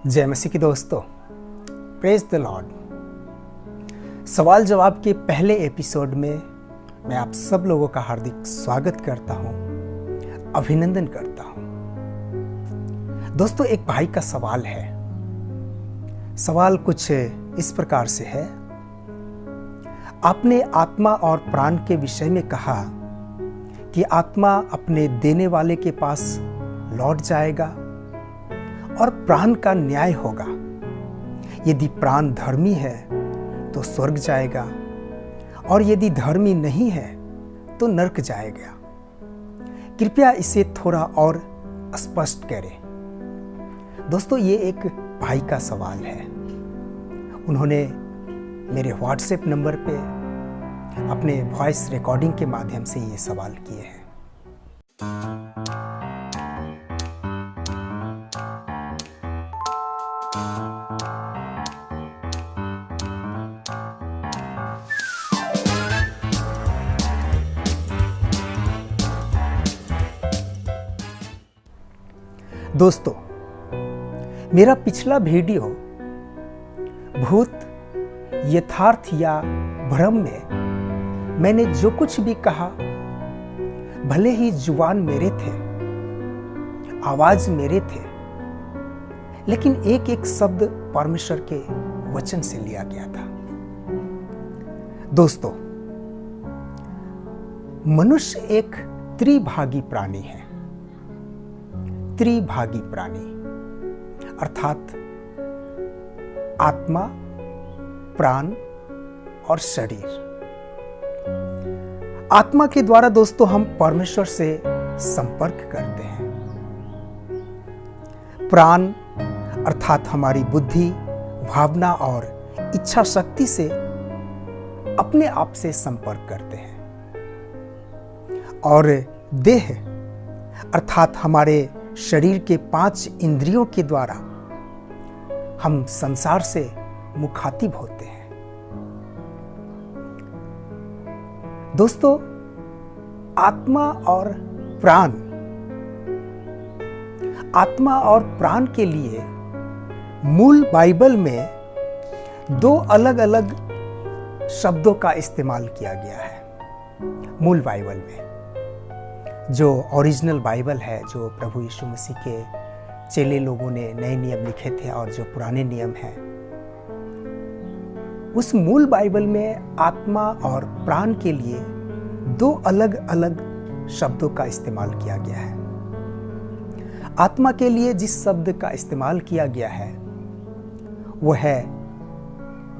जय मसीह की दोस्तों, प्रेज द लॉर्ड। सवाल जवाब के पहले एपिसोड में मैं आप सब लोगों का हार्दिक स्वागत करता हूं, अभिनंदन करता हूं। दोस्तों, एक भाई का सवाल है। सवाल कुछ इस प्रकार से है। आपने आत्मा और प्राण के विषय में कहा कि आत्मा अपने देने वाले के पास लौट जाएगा और प्राण का न्याय होगा। यदि प्राण धर्मी है तो स्वर्ग जाएगा और यदि धर्मी नहीं है तो नरक जाएगा। कृपया इसे थोड़ा और स्पष्ट करें। दोस्तों, ये एक भाई का सवाल है। उन्होंने मेरे व्हाट्सएप नंबर पे अपने वॉइस रिकॉर्डिंग के माध्यम से ये सवाल किए हैं। दोस्तों, मेरा पिछला वीडियो भूत, यथार्थ या भ्रम में मैंने जो कुछ भी कहा, भले ही जुबान मेरे थे, आवाज मेरे थे, लेकिन एक एक शब्द परमेश्वर के वचन से लिया गया था। दोस्तों, मनुष्य एक त्रिभागी प्राणी है। त्रिभागी प्राणी अर्थात आत्मा, प्राण और शरीर। आत्मा के द्वारा दोस्तों हम परमेश्वर से संपर्क करते हैं। प्राण अर्थात हमारी बुद्धि, भावना और इच्छा शक्ति से अपने आप से संपर्क करते हैं। और देह अर्थात हमारे शरीर के 5 इंद्रियों के द्वारा हम संसार से मुखातिब होते हैं। दोस्तों, आत्मा और प्राण के लिए मूल बाइबल में 2 अलग अलग शब्दों का इस्तेमाल किया गया है। मूल बाइबल में जो ओरिजिनल बाइबल है, जो प्रभु यीशु मसीह के चेले लोगों ने नए नियम लिखे थे और जो पुराने नियम हैं, उस मूल बाइबल में आत्मा और प्राण के लिए 2 अलग अलग शब्दों का इस्तेमाल किया गया है। आत्मा के लिए जिस शब्द का इस्तेमाल किया गया है वो है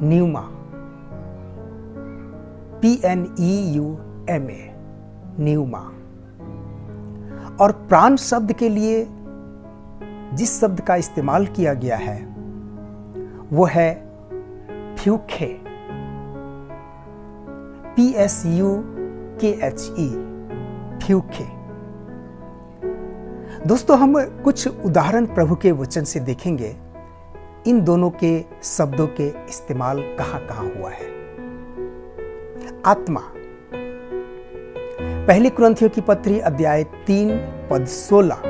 न्यूमा, PNEUMA, न्यूमा। और प्राण शब्द के लिए जिस शब्द का इस्तेमाल किया गया है वो है फ्यूखे, PSUKHE, फ्यूखे। दोस्तों, हम कुछ उदाहरण प्रभु के वचन से देखेंगे इन दोनों के शब्दों के इस्तेमाल कहां हुआ है। आत्मा, पहली कुरिन्थियों की पत्री अध्याय 3 पद 16,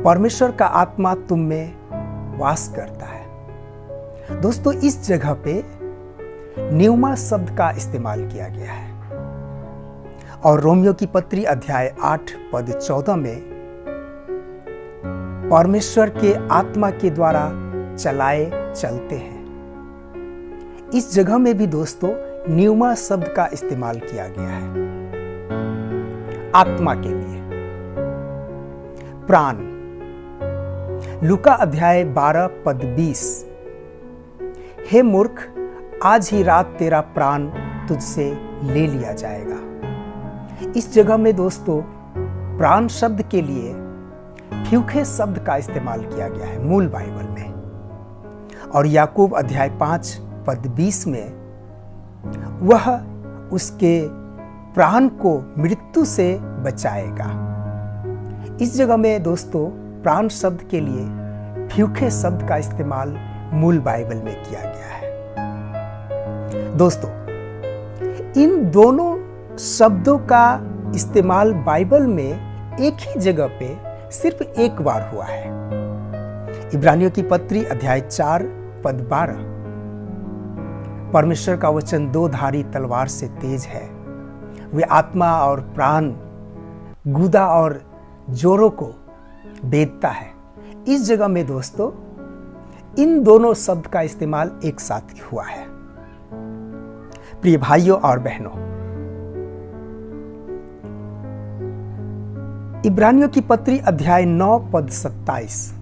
परमेश्वर का आत्मा तुम में वास करता है। दोस्तों, इस जगह पे न्यूमा शब्द का इस्तेमाल किया गया है। और रोमियो की पत्री अध्याय 8 पद 14 में परमेश्वर के आत्मा के द्वारा चलाए चलते हैं। इस जगह में भी दोस्तों न्यूमा शब्द का इस्तेमाल किया गया है आत्मा के लिए। प्राण, लूका अध्याय 12 पद 20, हे मूर्ख, आज ही रात तेरा प्राण तुझसे ले लिया जाएगा। इस जगह में दोस्तों प्राण शब्द के लिए फ्यूखे शब्द का इस्तेमाल किया गया है मूल बाइबल में। और याकूब अध्याय 5 पद 20 में वह उसके प्राण को मृत्यु से बचाएगा। इस जगह में दोस्तों प्राण शब्द के लिए फ्यूखे शब्द का इस्तेमाल मूल बाइबल में किया गया है। दोस्तों, इन दोनों शब्दों का इस्तेमाल बाइबल में एक ही जगह पे सिर्फ एक बार हुआ है। इब्रानियों की पत्री अध्याय 4 पद 12, परमेश्वर का वचन दो धारी तलवार से तेज है, वे आत्मा और प्राण, गुदा और जोरों को भेदता है। इस जगह में दोस्तों इन दोनों शब्द का इस्तेमाल एक साथ हुआ है। प्रिय भाइयों और बहनों, इब्रानियों की पत्री अध्याय 9 पद 27,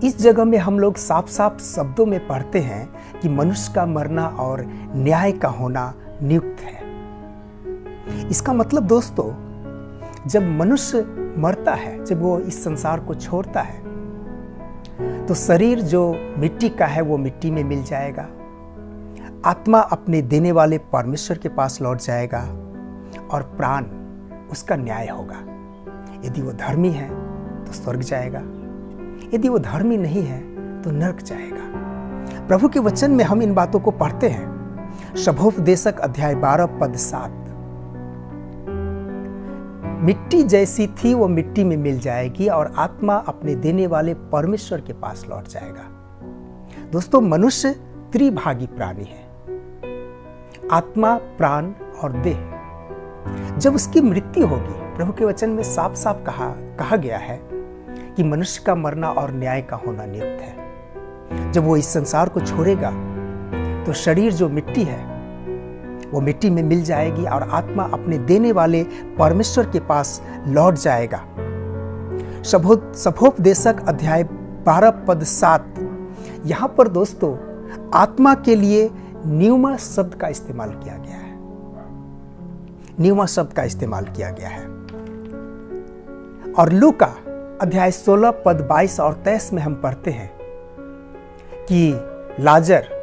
इस जगह में हम लोग साफ साफ शब्दों में पढ़ते हैं कि मनुष्य का मरना और न्याय का होना नियुक्त है। इसका मतलब दोस्तों, जब मनुष्य मरता है, जब वो इस संसार को छोड़ता है, तो शरीर जो मिट्टी का है वो मिट्टी में मिल जाएगा, आत्मा अपने देने वाले परमेश्वर के पास लौट जाएगा और प्राण उसका न्याय होगा। यदि वो धर्मी है तो स्वर्ग जाएगा, यदि वो धर्मी नहीं है तो नरक जाएगा। प्रभु के वचन में हम इन बातों को पढ़ते हैं। शुभोपदेशक अध्याय 12 पद 7, मिट्टी जैसी थी वो मिट्टी में मिल जाएगी और आत्मा अपने देने वाले परमेश्वर के पास लौट जाएगा। दोस्तों, मनुष्य त्रिभागी प्राणी है, आत्मा, प्राण और देह। जब उसकी मृत्यु होगी, प्रभु के वचन में साफ साफ कहा गया है कि मनुष्य का मरना और न्याय का होना नियुक्त है। जब वो इस संसार को छोड़ेगा तो शरीर जो मिट्टी है वो मिट्टी में मिल जाएगी और आत्मा अपने देने वाले परमेश्वर के पास लौट जाएगा। शुभोपदेशक अध्याय 12 पद 7, यहां पर दोस्तों आत्मा के लिए न्यूमा शब्द का इस्तेमाल किया गया है। न्यूमा शब्द का इस्तेमाल किया गया है। और लूका अध्याय 16 पद 22 और 23 में हम पढ़ते हैं कि लाजर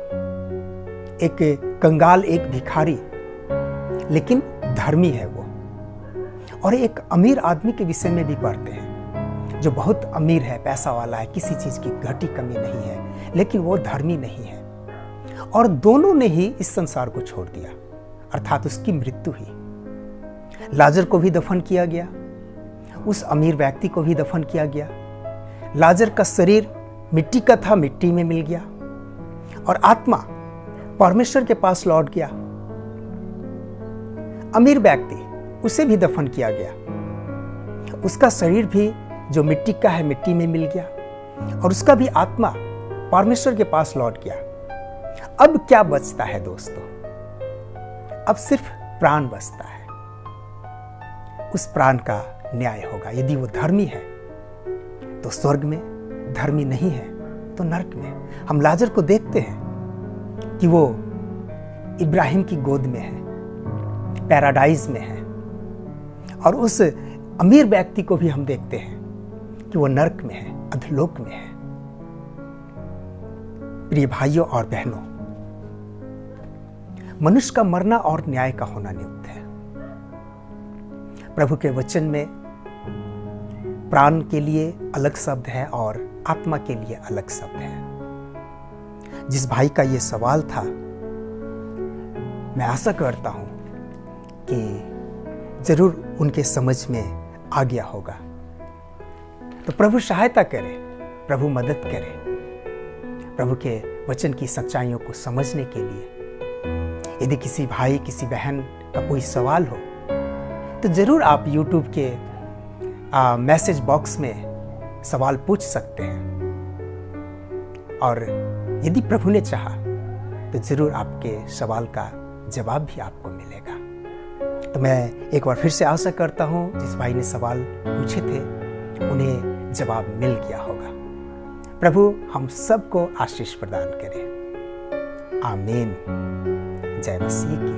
एक कंगाल, एक भिखारी, लेकिन धर्मी है वो। और एक अमीर आदमी के विषय में भी पढ़ते हैं जो बहुत अमीर है, पैसा वाला है, किसी चीज की घटी कमी नहीं है, लेकिन वो धर्मी नहीं है। और दोनों ने ही इस संसार को छोड़ दिया, अर्थात उसकी मृत्यु ही। लाजर को भी दफन किया गया, उस अमीर व्यक्ति को भी दफन किया गया। लाजर का शरीर मिट्टी का था, मिट्टी में मिल गया, और आत्मा परमेश्वर के पास लौट गया। अमीर व्यक्ति, उसे भी दफन किया गया, उसका शरीर भी जो मिट्टी का है मिट्टी में मिल गया, और उसका भी आत्मा परमेश्वर के पास लौट गया। अब क्या बचता है दोस्तों? अब सिर्फ प्राण बचता है। उस प्राण का न्याय होगा। यदि वो धर्मी है तो स्वर्ग में, धर्मी नहीं है तो नरक में। हम लाजर को देखते हैं कि वो इब्राहिम की गोद में है, पैराडाइज में है, और उस अमीर व्यक्ति को भी हम देखते हैं कि वो नरक में है, अधोलोक में है। प्रिय भाइयों और बहनों, मनुष्य का मरना और न्याय का होना नियुक्त है। प्रभु के वचन में प्राण के लिए अलग शब्द है और आत्मा के लिए अलग शब्द है। जिस भाई का ये सवाल था, मैं आशा करता हूं कि जरूर उनके समझ में आ गया होगा। तो प्रभु सहायता करे, प्रभु मदद करे प्रभु के वचन की सच्चाइयों को समझने के लिए। यदि किसी भाई, किसी बहन का कोई सवाल हो तो जरूर आप YouTube के मैसेज बॉक्स में सवाल पूछ सकते हैं, और यदि प्रभु ने चाहा तो जरूर आपके सवाल का जवाब भी आपको मिलेगा। तो मैं एक बार फिर से आशा करता हूं जिस भाई ने सवाल पूछे थे उन्हें जवाब मिल गया होगा। प्रभु हम सबको आशीष प्रदान करे। आमीन। जय मसीह की।